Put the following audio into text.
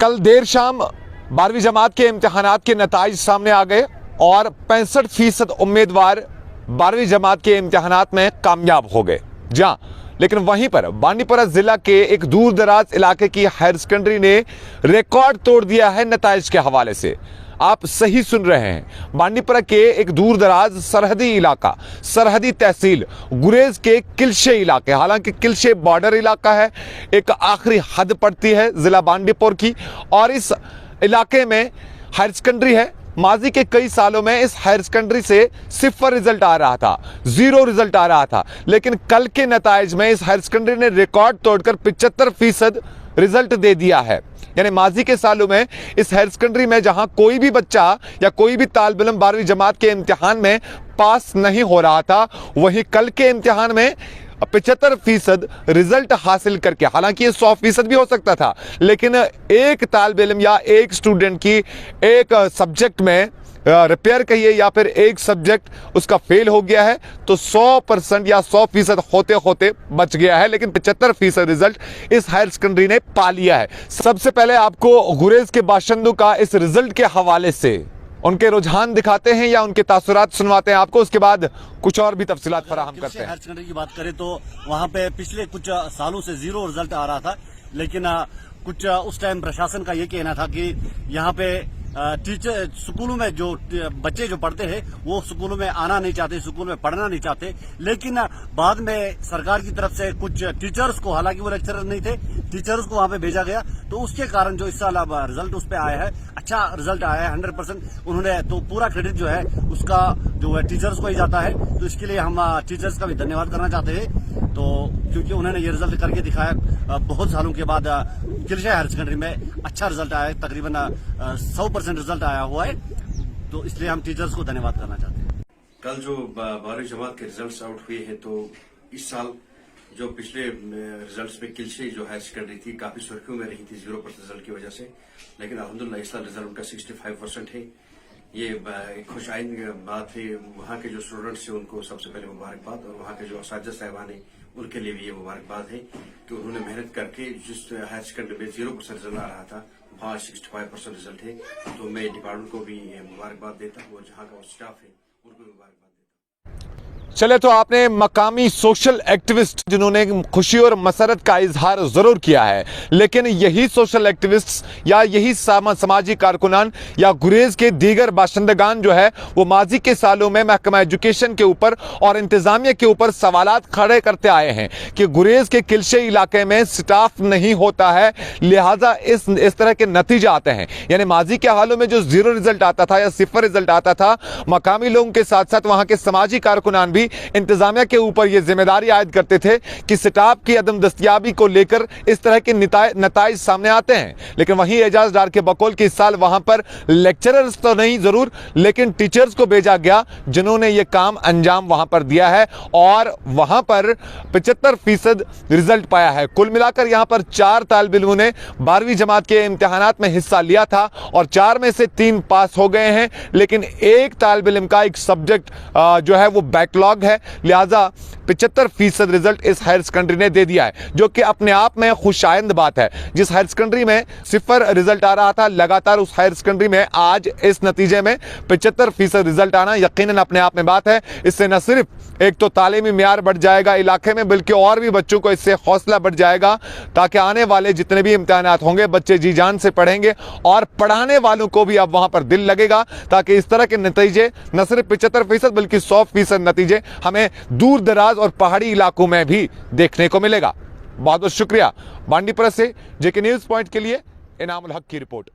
कल देर शाम 12वीं जमात के इम्तिहानात के नताइज सामने आ गए और 65% उम्मीदवार 12वीं जमात के इम्तिहानात में कामयाब हो गए। जहां लेकिन वहीं पर बांडीपुरा जिला के एक दूर दराज इलाके की हायर सेकेंडरी ने रिकॉर्ड तोड़ दिया है नताइज के हवाले से। आप सही सुन रहे हैं, बांडीपुरा के एक दूर दराज सरहदी इलाका, सरहदी तहसील गुरेज के किलशे इलाके, हालांकि किलशे बॉर्डर इलाका है, एक आखिरी हद पड़ती है जिला बांडीपुर की, और इस इलाके में हायर सेकेंडरी है। माजी के कई सालों में इस हायर सेकेंडरी से 0 रिजल्ट आ रहा था, 0 रिजल्ट आ रहा था, लेकिन कल के नताइज में इस हायर सेकेंडरी ने रिकॉर्ड तोड़कर 75% रिजल्ट दे दिया है। यानी माजी के सालों में इस हायर सेकेंडरी में जहां कोई भी बच्चा या कोई भी तालिब इल्म 12वीं जमात के इम्तिहान में पास नहीं हो रहा था, वहीं कल के इम्तिहान में 75% रिजल्ट हासिल करके, हालांकि ये 100% भी हो सकता था, लेकिन एक तालिब इल्म या एक स्टूडेंट की एक सब्जेक्ट में रिपेयर कहिए या फिर एक सब्जेक्ट उसका फेल हो गया है तो 100% या 100% होते होते बच गया है, लेकिन 75% रिजल्ट इस हायर सेकेंडरी ने पा लिया है। सबसे पहले आपको गुरेज के बाशिंदों का इस रिजल्ट के हवाले से उनके रुझान दिखाते हैं या उनके तासुरात सुनवाते हैं आपको, उसके बाद कुछ और भी तफसीलात फराहम करते हैं। हायर सेकेंडरी की बात करें तो वहाँ पे पिछले कुछ सालों से 0 रिजल्ट आ रहा था, लेकिन कुछ उस टाइम प्रशासन का ये कहना था कि यहाँ पे टीचर स्कूलों में जो बच्चे जो पढ़ते हैं वो स्कूलों में आना नहीं चाहते, स्कूल में पढ़ना नहीं चाहते, लेकिन बाद में सरकार की तरफ से कुछ टीचर्स को, हालांकि वो लेक्चरर नहीं थे, टीचर्स को वहां पे भेजा गया, तो उसके कारण जो इस साल अब रिजल्ट उस पे आया है, अच्छा रिजल्ट आया है 100%। उन्होंने तो पूरा क्रेडिट जो है उसका जो है टीचर्स को ही जाता है, तो इसके लिए हम टीचर्स का भी धन्यवाद करना चाहते हैं, तो क्योंकि उन्होंने ये रिजल्ट करके दिखाया। बहुत सालों के बाद किलशा हायर सेकेंडरी में अच्छा रिजल्ट आया है, तकरीबन 100% रिजल्ट आया हुआ है, तो इसलिए हम टीचर्स को धन्यवाद करना चाहते हैं। कल जो 12वीं जमात के रिजल्ट्स आउट हुए हैं, तो इस साल जो पिछले रिजल्ट्स में किलशे जो हायर सेकेंडरी थी काफी सुर्खियों में रही थी 0% रिजल्ट की वजह से, लेकिन अल्हम्दुलिल्लाह इस साल रिजल्ट उनका 65% है। ये एक खुश आइंद बात है। वहाँ के जो स्टूडेंट्स हैं उनको सबसे पहले मुबारकबाद, और वहाँ के जो असातिज़ा साहिबान हैं उनके लिए भी ये मुबारकबाद है कि उन्होंने मेहनत करके जिस हायर सेकेंडरी में 0% रिजल्ट आ रहा था वहाँ 65% रिजल्ट है। तो मैं डिपार्टमेंट को भी मुबारकबाद देता हूँ और जहाँ का स्टाफ है उनको भी मुबारकबाद देता हूँ। चले, तो आपने मकामी सोशल एक्टिविस्ट जिन्होंने खुशी और मसरत का इजहार जरूर किया है, लेकिन यही सोशल एक्टिविस्ट या यही समाजी कारकुनान या गुरेज के दीगर बाशिंदगान जो है वो माजी के सालों में महकमा एजुकेशन के ऊपर और इंतजामिया के ऊपर सवालात खड़े करते आए हैं कि गुरेज के किलशे इलाके में स्टाफ नहीं होता है, लिहाजा इस तरह के नतीजे आते हैं। यानी माजी के हालों में जो 0 रिजल्ट आता था या 0 रिजल्ट आता था, मकामी लोगों के साथ साथ वहां के समाजी कारकुनान भी इंतजामिया के ऊपर यह जिम्मेदारी आयद करते थे कि स्टाफ की अदम दस्तयाबी को लेकर इस तरह के नताइज सामने आते हैं। लेकिन वहीं एजाज डार के बकौल कि इस साल वहां पर लेक्चरर्स तो नहीं जरूर, लेकिन टीचर्स को भेजा गया जिन्होंने यह काम अंजाम वहां पर दिया है और वहां पर 75% रिजल्ट पाया है। कुल मिलाकर यहां पर 4 तालिब इल्मों ने 12वीं जमात के इम्तिहानात में हिस्सा लिया था और 4 में से 3 पास हो गए हैं, लेकिन एक तालिब इल्म का एक सब्जेक्ट जो है वो बैकलॉग है, लिहाजा 75% रिजल्ट इस हायर सेकेंडरी ने दे दिया है, जो कि अपने आप में खुशाइंद बात है। जिस हायर सेकेंडरी में 0 रिजल्ट आ रहा था, लगातार उस हायर सेकेंडरी में आज इस नतीजे में 75% रिजल्ट आना यकीनन अपने आप में बात है। इससे न सिर्फ एक तो तालीमी मियार बढ़ जाएगा इलाके में, बल्कि और भी बच्चों को इससे हौसला बढ़ जाएगा, ताकि आने वाले जितने भी इम्तिहानात होंगे बच्चे जी जान से पढ़ेंगे और पढ़ाने वालों को भी अब वहां पर दिल लगेगा, ताकि इस तरह के नतीजे न सिर्फ 75% बल्कि 100% नतीजे हमें दूर दराज और पहाड़ी इलाकों में भी देखने को मिलेगा। बहुत बहुत शुक्रिया। बांडीपुरा से जेके न्यूज़ पॉइंट के लिए इनामुल हक की रिपोर्ट।